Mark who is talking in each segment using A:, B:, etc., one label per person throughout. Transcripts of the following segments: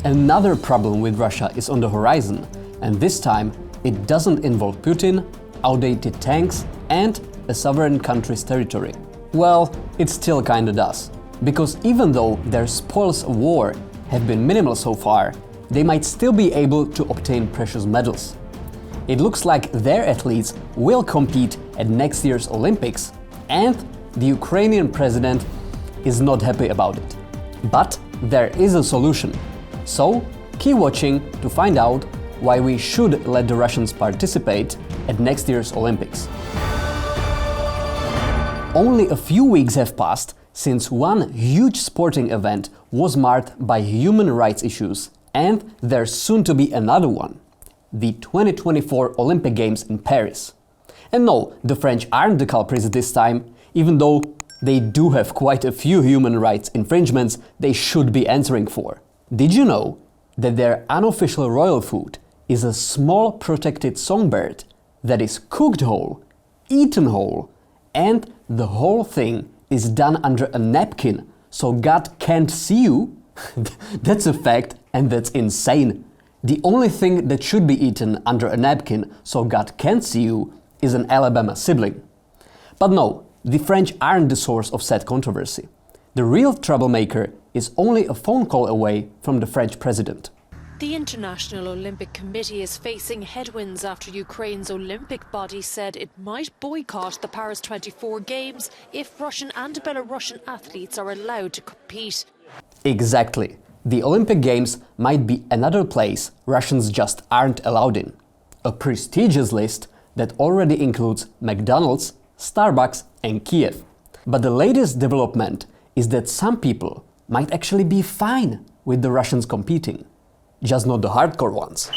A: Another problem with Russia is on the horizon, and this time it doesn't involve Putin, outdated tanks, and a sovereign country's territory. Well, it still kinda does. Because even though their spoils of war have been minimal so far, they might still be able to obtain precious medals. It looks like their athletes will compete at next year's Olympics, and the Ukrainian president is not happy about it. But there is a solution. So keep watching to find out why we should let the Russians participate at next year's Olympics. Only a few weeks have passed since one huge sporting event was marked by human rights issues, and there's soon to be another one, the 2024 Olympic Games in Paris. And no, the French aren't the culprits this time, even though they do have quite a few human rights infringements they should be answering for. Did you know that their unofficial royal food is a small protected songbird that is cooked whole, eaten whole, and the whole thing is done under a napkin, so God can't see you? That's a fact, and that's insane. The only thing that should be eaten under a napkin, so God can't see you, is an Alabama sibling. But no, the French aren't the source of said controversy. The real troublemaker is only a phone call away from the French president.
B: The International Olympic Committee is facing headwinds after Ukraine's Olympic body said it might boycott the Paris 24 Games if Russian and Belarusian athletes are allowed to compete.
A: Exactly. The Olympic Games might be another place Russians just aren't allowed in. A prestigious list that already includes McDonald's, Starbucks and Kiev. But the latest development is that some people might actually be fine with the Russians competing. Just not the hardcore ones.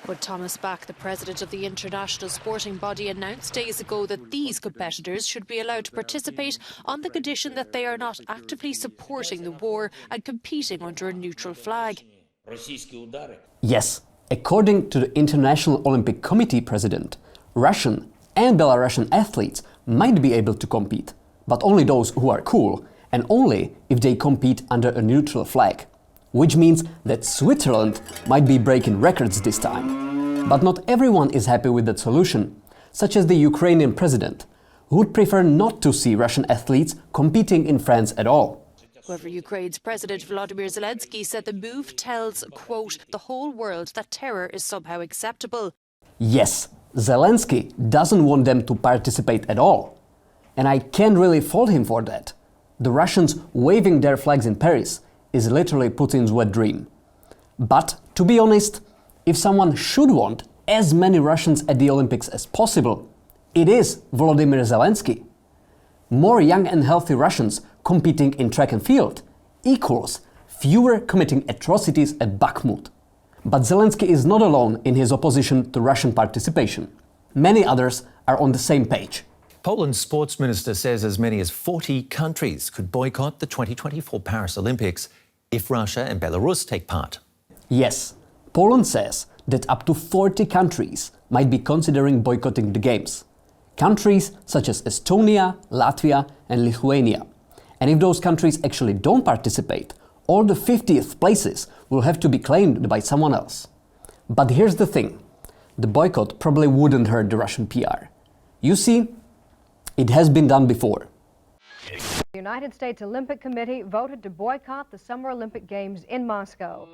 B: But Thomas Bach, the president of the international sporting body, announced days ago that these competitors should be allowed to participate on the condition that they are not actively supporting the war and competing under a neutral flag.
A: Yes, according to the International Olympic Committee president, Russian and Belarusian athletes might be able to compete, but only those who are cool, and only if they compete under a neutral flag. Which means that Switzerland might be breaking records this time. But not everyone is happy with that solution, such as the Ukrainian president, who would prefer not to see Russian athletes competing in France at all.
B: However, Ukraine's President Volodymyr Zelensky said the move tells, quote, the whole world that terror is somehow acceptable.
A: Yes, Zelensky doesn't want them to participate at all. And I can't really fault him for that. The Russians waving their flags in Paris is literally Putin's wet dream. But, to be honest, if someone should want as many Russians at the Olympics as possible, it is Volodymyr Zelensky. More young and healthy Russians competing in track and field equals fewer committing atrocities at Bakhmut. But Zelensky is not alone in his opposition to Russian participation. Many others are on the same page.
C: Poland's sports minister says as many as 40 countries could boycott the 2024 Paris Olympics if Russia and Belarus take part.
A: Yes, Poland says that up to 40 countries might be considering boycotting the Games. Countries such as Estonia, Latvia and Lithuania. And if those countries actually don't participate, all the 50th places will have to be claimed by someone else. But here's the thing. The boycott probably wouldn't hurt the Russian PR. You see, it has been done before.
D: The United States Olympic Committee voted to boycott the Summer Olympic Games in Moscow.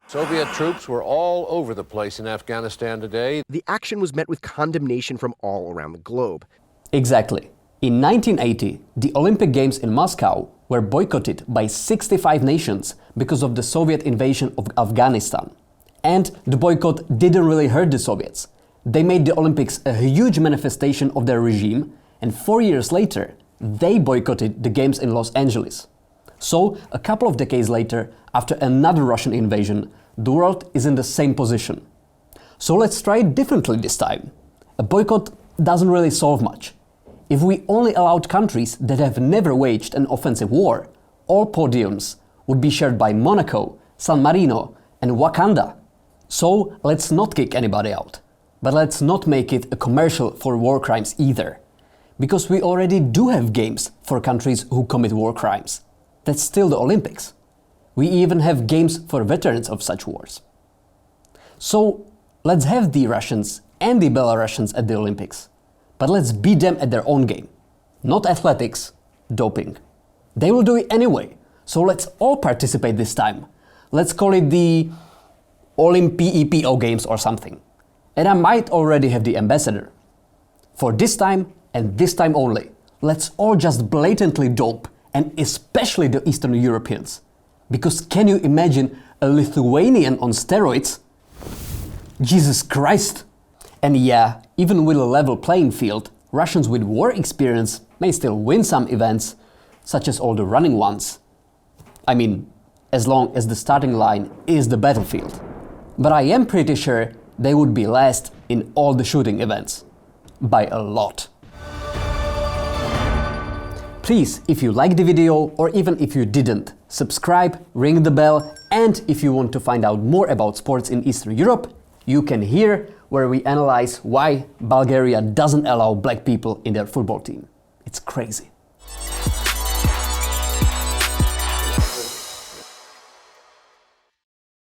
E: Soviet troops were all over the place in Afghanistan today.
F: The action was met with condemnation from all around the globe.
A: Exactly. In 1980, the Olympic Games in Moscow were boycotted by 65 nations because of the Soviet invasion of Afghanistan. And the boycott didn't really hurt the Soviets. They made the Olympics a huge manifestation of their regime, and 4 years later, they boycotted the Games in Los Angeles. So, a couple of decades later, after another Russian invasion, the world is in the same position. So let's try it differently this time. A boycott doesn't really solve much. If we only allowed countries that have never waged an offensive war, all podiums would be shared by Monaco, San Marino and Wakanda. So let's not kick anybody out. But let's not make it a commercial for war crimes either. Because we already do have games for countries who commit war crimes. That's still the Olympics. We even have games for veterans of such wars. So let's have the Russians and the Belarusians at the Olympics. But let's beat them at their own game. Not athletics, doping. They will do it anyway, so let's all participate this time. Let's call it the Olympi-EPO Games or something. And I might already have the ambassador. For this time, and this time only, let's all just blatantly dope, and especially the Eastern Europeans. Because can you imagine a Lithuanian on steroids? Jesus Christ! And yeah, even with a level playing field, Russians with war experience may still win some events, such as all the running ones. I mean, as long as the starting line is the battlefield. But I am pretty sure they would be last in all the shooting events. By a lot. Please, if you liked the video, or even if you didn't, subscribe, ring the bell, and if you want to find out more about sports in Eastern Europe, you can hear where we analyze why Bulgaria doesn't allow black people in their football team. It's crazy.